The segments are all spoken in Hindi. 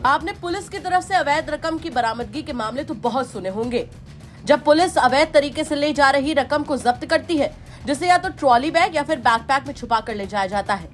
आपने पुलिस की तरफ से अवैध रकम की बरामदगी के मामले तो बहुत सुने होंगे। जब पुलिस अवैध तरीके से ले जा रही रकम को जब्त करती है, जिसे या तो ट्रॉली बैग या फिर बैकपैक में छुपा कर ले जाया जाता है।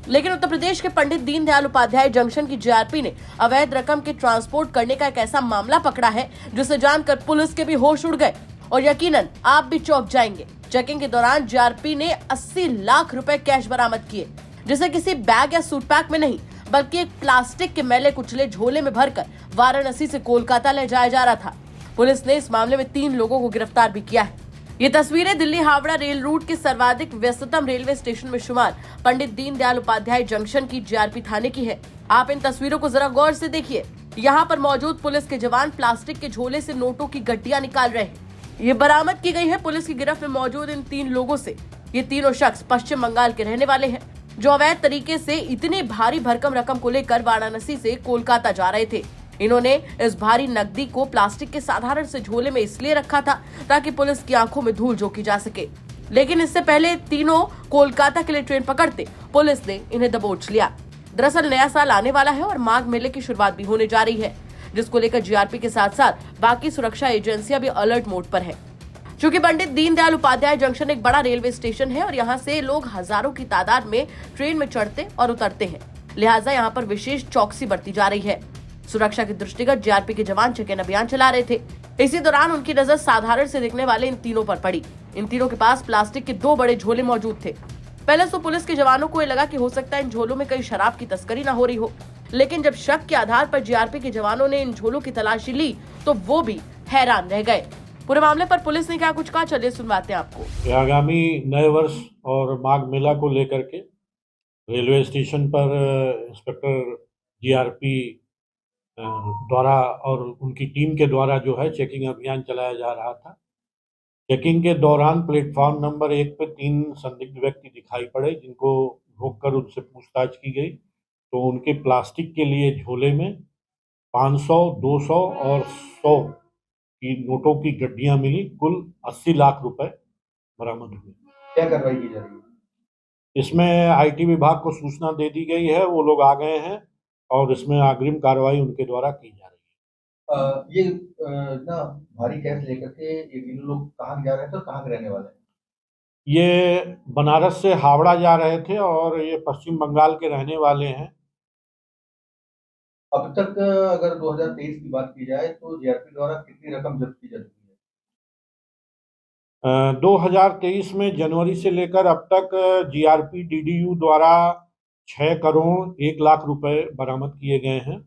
लेकिन उत्तर प्रदेश के पंडित दीनदयाल उपाध्याय जंक्शन की जीआरपी ने अवैध रकम के ट्रांसपोर्ट करने का एक ऐसा मामला पकड़ा है जिसे जानकर पुलिस के भी होश उड़ गए और यकीनन आप भी चौंक जाएंगे। चेकिंग के दौरान जीआरपी ने 80 लाख रुपए कैश बरामद किए, जिसे किसी बैग या सूटपैक में नहीं बल्कि एक प्लास्टिक के मैले कुचले झोले में भरकर वाराणसी से कोलकाता ले जाया जा रहा था। पुलिस ने इस मामले में 3 लोगों को गिरफ्तार भी किया है। ये तस्वीरें दिल्ली हावड़ा रेल रूट के सर्वाधिक व्यस्ततम रेलवे स्टेशन में शुमार पंडित दीनदयाल उपाध्याय जंक्शन की जीआरपी थाने की है। आप इन तस्वीरों को जरा गौर से देखिए। यहाँ पर मौजूद पुलिस के जवान प्लास्टिक के झोले से नोटों की गड्डियां निकाल रहे हैं। ये बरामद की गई है पुलिस की गिरफ्त में मौजूद इन 3 लोगों से। ये तीनों शख्स पश्चिम बंगाल के रहने वाले हैं, जो अवैध तरीके से इतनी भारी भरकम रकम को लेकर वाराणसी से कोलकाता जा रहे थे। इन्होंने इस भारी नकदी को प्लास्टिक के साधारण से झोले में इसलिए रखा था ताकि पुलिस की आंखों में धूल झोंकी जा सके। लेकिन इससे पहले तीनों कोलकाता के लिए ट्रेन पकड़ते पुलिस ने इन्हें दबोच लिया। दरअसल नया साल आने वाला है और माघ मेले की शुरुआत भी होने जा रही है, जिसको लेकर जीआरपी के साथ साथ बाकी सुरक्षा एजेंसियां भी अलर्ट मोड पर है। चूंकि पंडित दीनदयाल उपाध्याय जंक्शन एक बड़ा रेलवे स्टेशन है और यहाँ से लोग हजारों की तादाद में ट्रेन में चढ़ते और उतरते हैं, लिहाजा यहाँ पर विशेष चौकसी बरती जा रही है। सुरक्षा के दृष्टिगत जीआरपी के जवान चेकिंग अभियान चला रहे थे। इसी दौरान उनकी नजर साधारण से दिखने वाले इन तीनों पर पड़ी। इन तीनों के पास प्लास्टिक के 2 बड़े झोले मौजूद थे। पहले तो पुलिस के जवानों को ये लगा कि हो सकता है इन झोलों में कहीं शराब की तस्करी न हो रही हो, लेकिन जब शक के आधार पर जीआरपी के जवानों ने इन झोलों की तलाशी ली तो वो भी हैरान रह गए। पूरे मामले पर पुलिस ने क्या कुछ कहा, चलिए सुनवाते हैं आपको। आगामी नए वर्ष और माघ मेला को लेकर के रेलवे स्टेशन पर इंस्पेक्टर जीआरपी द्वारा और उनकी टीम के द्वारा जो है चेकिंग अभियान चलाया जा रहा था। चेकिंग के दौरान प्लेटफॉर्म नंबर 1 पे 3 संदिग्ध व्यक्ति दिखाई पड़े, जिनको रोककर उनसे पूछताछ की गई तो उनके प्लास्टिक के लिए झोले में 500, 200 और 100 की नोटों की गड्डियां मिली। कुल 80 लाख रुपए बरामद हुए। क्या कार्रवाई की जा रही है? इसमें आईटी विभाग को सूचना दे दी गई है, वो लोग आ गए हैं और इसमें अग्रिम कार्रवाई उनके द्वारा की जा रही है। ये ना भारी कैश लेकर के ये तीनों लोग कहाँ जा रहे थे और कहाँ के रहने वाले हैं? ये बनारस से हावड़ा जा रहे थे और ये पश्चिम बंगाल के रहने वाले हैं। अब तक अगर 2023 की बात की जाए तो जीआरपी द्वारा कितनी रकम जब्त की जा चुकी है? 2023 में जनवरी से लेकर अब तक जीआरपी डीडीयू द्वारा 6 करोड़ 1 लाख रुपए बरामद किए गए हैं।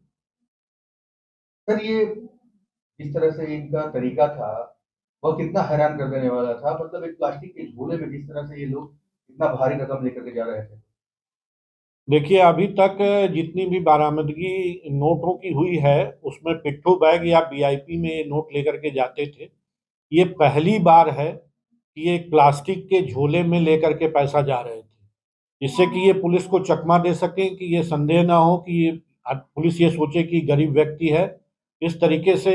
सर, ये जिस तरह से इनका तरीका था वह कितना हैरान कर देने वाला था। मतलब एक प्लास्टिक के झोले में जिस तरह से ये लोग इतना भारी रकम लेकर के जा रहे थे। देखिए, अभी तक जितनी भी बरामदगी नोटों की हुई है उसमें पिट्ठू बैग या वीआईपी में नोट लेकर के जाते थे। ये पहली बार है कि ये प्लास्टिक के झोले में लेकर के पैसा जा रहे थे, जिससे कि ये पुलिस को चकमा दे सके कि ये संदेह ना हो कि पुलिस ये सोचे कि गरीब व्यक्ति है। इस तरीके से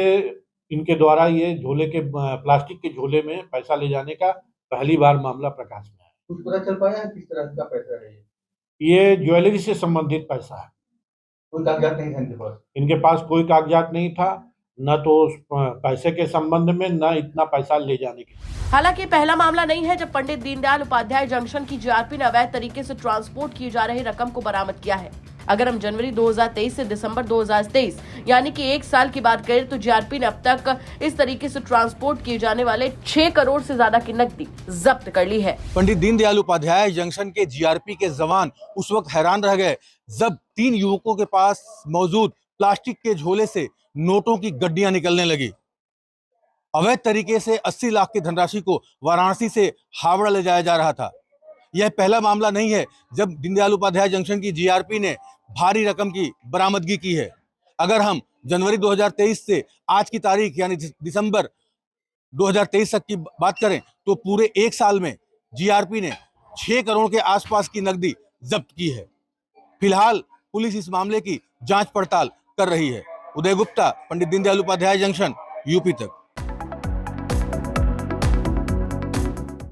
इनके द्वारा ये झोले के प्लास्टिक के झोले में पैसा ले जाने का पहली बार मामला प्रकाश में आया। कुछ पता चल पाया है किस तरह का पैसा है? ये ज्वेलरी से संबंधित पैसा है। कोई कागजात नहीं था इनके पास? इनके पास कोई कागजात नहीं था, न तो पैसे के संबंध में, न इतना पैसा ले जाने के। हालांकि पहला मामला नहीं है जब पंडित दीनदयाल उपाध्याय जंक्शन की जीआरपी ने अवैध तरीके से ट्रांसपोर्ट किए जा रही रकम को बरामद किया है। अगर हम जनवरी 2023 से दिसंबर 2023 यानी कि 1 साल की बात करें तो जीआरपी ने अब तक इस तरीके से ट्रांसपोर्ट किए जाने वाले 6 करोड़ से ज्यादा की नकदी जब्त कर ली है। पंडित दीनदयाल उपाध्याय जंक्शन के जीआरपी के जवान उस वक्त हैरान रह गए जब 3 युवकों के पास मौजूद प्लास्टिक के झोले से नोटों की गड्डियां निकलने लगी। अवैध तरीके से 80 लाख की धनराशि को वाराणसी से हावड़ा ले जाया जा रहा था। यह पहला मामला नहीं है जब दीनदयाल उपाध्याय जंक्शन की जीआरपी ने भारी रकम की बरामदगी की है। अगर हम जनवरी 2023 से आज की तारीख यानी दिसंबर 2023 तक की बात करें तो पूरे 1 साल में जीआरपी ने 6 करोड़ के आसपास की नकदी जब्त की है। फिलहाल पुलिस इस मामले की जांच पड़ताल कर रही है। उदय गुप्ता, पंडित दीनदयाल उपाध्याय जंक्शन, यूपी तक।